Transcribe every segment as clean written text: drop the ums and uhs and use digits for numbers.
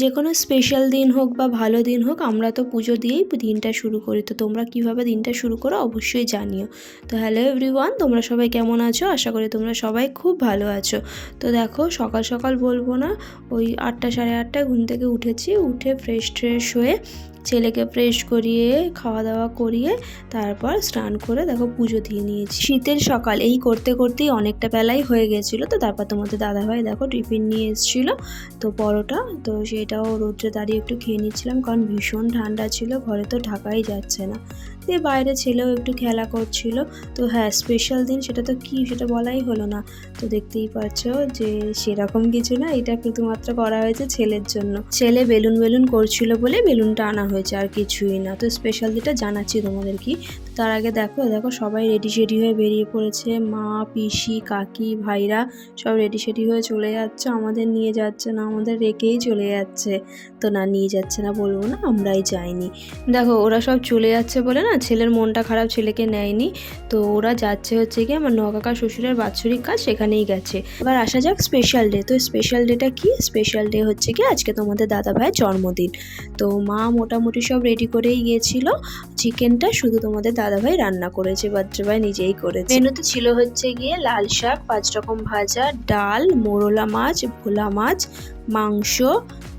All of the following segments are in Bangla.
যে কোনো স্পেশাল দিন হোক বা ভালো দিন হোক আমরা তো পুজো দিয়েই দিনটা শুরু করি। তো তোমরা কীভাবে দিনটা শুরু করো অবশ্যই জানিও। তো হ্যালো এভরিওয়ান, তোমরা সবাই কেমন আছো? আশা করি তোমরা সবাই খুব ভালো আছো। তো দেখো সকাল সকাল বলবো না, ওই 8টা সাড়ে 8টায় ঘুম থেকে উঠেছি। উঠে ফ্রেশ হয়ে ছেলেকে ফ্রেশ করিয়ে খাওয়া দাওয়া করিয়ে তারপর স্নান করে দেখো পুজো দিয়ে নিয়েছি। শীতের সকাল এই করতে করতেই অনেকটা বেলাই হয়ে গেছিলো। তো তারপর তোমাদের দাদাভাই দেখো টিফিন নিয়ে এসেছিলো, তো পরোটা, তো সেটাও রোদ্রে দাঁড়িয়ে একটু খেয়ে নিচ্ছিলাম, কারণ ভীষণ ঠান্ডা ছিল, ঘরে তো ঢাকাই যাচ্ছে না। দিয়ে বাইরে ছেলেও একটু খেলা করছিল। তো হ্যাঁ, স্পেশাল দিন সেটা তো কি, সেটা বলাই হলো না। তো দেখতেই পাচ্ছো যে সেরকম কিছু না, এটা শুধুমাত্র করা হয়েছে ছেলের জন্য। ছেলে বেলুন করছিল বলে বেলুনটা আনা হয়েছে, আর কিছুই না। তো স্পেশাল দিনটা জানাচ্ছি তোমাদের কি। তার আগে দেখো সবাই রেডি হয়ে বেরিয়ে পড়েছে। মা, পিসি, কাকি, ভাইরা সব রেডি হয়ে চলে যাচ্ছে, আমাদের নিয়ে যাচ্ছে না, আমাদের রেখেই চলে যাচ্ছে। তো না, নিয়ে যাচ্ছে না বলবো না, আমরাই যাইনি। দেখো ওরা সব চলে যাচ্ছে বলে না ছেলের মনটা খারাপ, ছেলেকে নেয়নি। তো ওরা যাচ্ছে হচ্ছে কি আমার নকাকা শ্বশুরের বাৎসরিক কাজ, সেখানেই গেছে। এবার আসা যাক স্পেশাল ডে। তো স্পেশাল ডেটা কি? স্পেশাল ডে হচ্ছে কি আজকে তোমাদের দাদা ভাইয়ের জন্মদিন। তো মা মোটামুটি সব রেডি করেই গিয়েছিল। চিকেনটা শুধু তোমাদের দাদাভাই রান্না করেছে, বাচ্চাভাই নিজেই করেছে। মেনুতে ছিল হচ্ছে গিয়ে লাল শাক, 5 রকম ভাজা, ডাল, মোরলা মাছ, ভোলা মাছ, মাংস,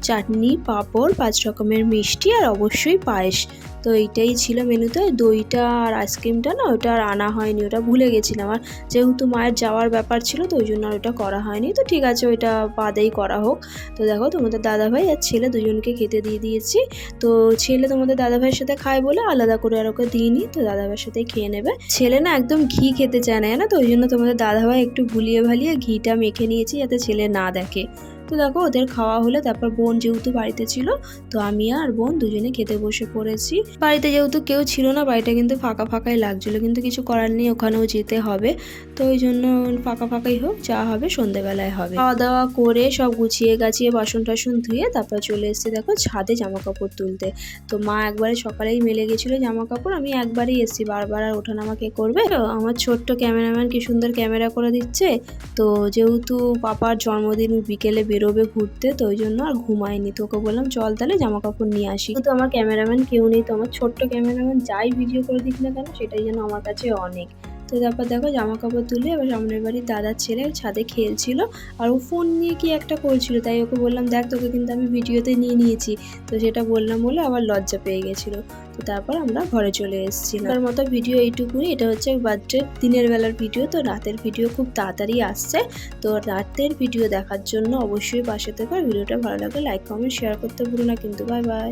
চাটনি, পাঁপড়, 5 রকমের মিষ্টি আর অবশ্যই পায়েস। তো এইটাই ছিল মেনুতে। দইটা আর আইসক্রিমটা না, ওটা আর আনা হয়নি, ওটা ভুলে গেছিলাম। আর যেহেতু মায়ের যাওয়ার ব্যাপার ছিল, তো ওই জন্য আর ওটা করা হয়নি। তো ঠিক আছে, ওইটা বাদেই করা হোক। তো দেখো তোমাদের দাদাভাই আর ছেলে দুজনকে খেতে দিয়ে দিয়েছি। তো ছেলে তোমাদের দাদাভাইয়ের সাথে খায় বলে আলাদা করে আর ওকে দিইনি, তো দাদাভাইয়ের সাথেই খেয়ে নেবে। ছেলে না একদম ঘি খেতে চায় না, তো ওই জন্য তোমাদের দাদাভাই একটু ভুলিয়ে ভালিয়ে ঘিটা মেখে নিয়েছি যাতে ছেলে না দেখে। তো দেখো ওদের খাওয়া হলে তারপর বোন যেহেতু বাড়িতে ছিল, তো আমি আর বোন দুজনে খেতে বসে পড়েছি। বাড়িতে যেহেতু কেউ ছিল না, বাড়িটা কিন্তু ফাঁকাই লাগছিল, কিন্তু কিছু করার নেই, ওখানেও যেতে হবে। তো ওই জন্য ফাঁকাই হোক, যা হবে সন্ধ্যেবেলায় হবে। খাওয়া দাওয়া করে সব গুছিয়ে গাছিয়ে বাসন টাসন ধুয়ে তারপর চলে এসেছি দেখো ছাদে জামা কাপড় তুলতে। তো মা একবারে সকালেই মেলে গেছিলো জামা কাপড়, আমি একবারই এসেছি, বারবার আর ওঠানামা কে করবে। আমার ছোট্ট ক্যামেরাম্যান কি সুন্দর ক্যামেরা করে দিচ্ছে। তো যেহেতু পাপার জন্মদিন, বিকেলে বেরোবে ঘুরতে, তো ওই জন্য আর ঘুমায়নি। তো ওকে বললাম চল তাহলে জামা কাপড় নিয়ে আসি। তো আমার ক্যামেরাম্যান কেউ নেই, তো আমার ছোট্ট ক্যামেরাম্যান যাই ভিডিও করে দিক না কেন, সেটাই যেন আমার কাছে অনেক। তো তারপর দেখো জামা কাপড় তুলে এবার সামনের বাড়ির দাদার ছেলে ছাদে খেলছিল, আর ও ফোন নিয়ে কি একটা করছিল, তাই ওকে বললাম দেখ তোকে কিন্তু আমি ভিডিওতে নিয়ে নিয়েছি। তো সেটা বললাম বলে আবার লজ্জা পেয়ে গেছিলো। তো তারপর আমরা ঘরে চলে এসেছিলাম। তার মতো ভিডিও এইটুকুই। এটা হচ্ছে বার্থডে দিনের বেলার ভিডিও, তো রাতের ভিডিও খুব তাড়াতাড়ি আসছে। তো রাতের ভিডিও দেখার জন্য অবশ্যই পাশে থেকো। ভিডিওটা ভালো লাগলে লাইক, কমেন্ট, শেয়ার করতে ভুলো না কিন্তু। Bye bye.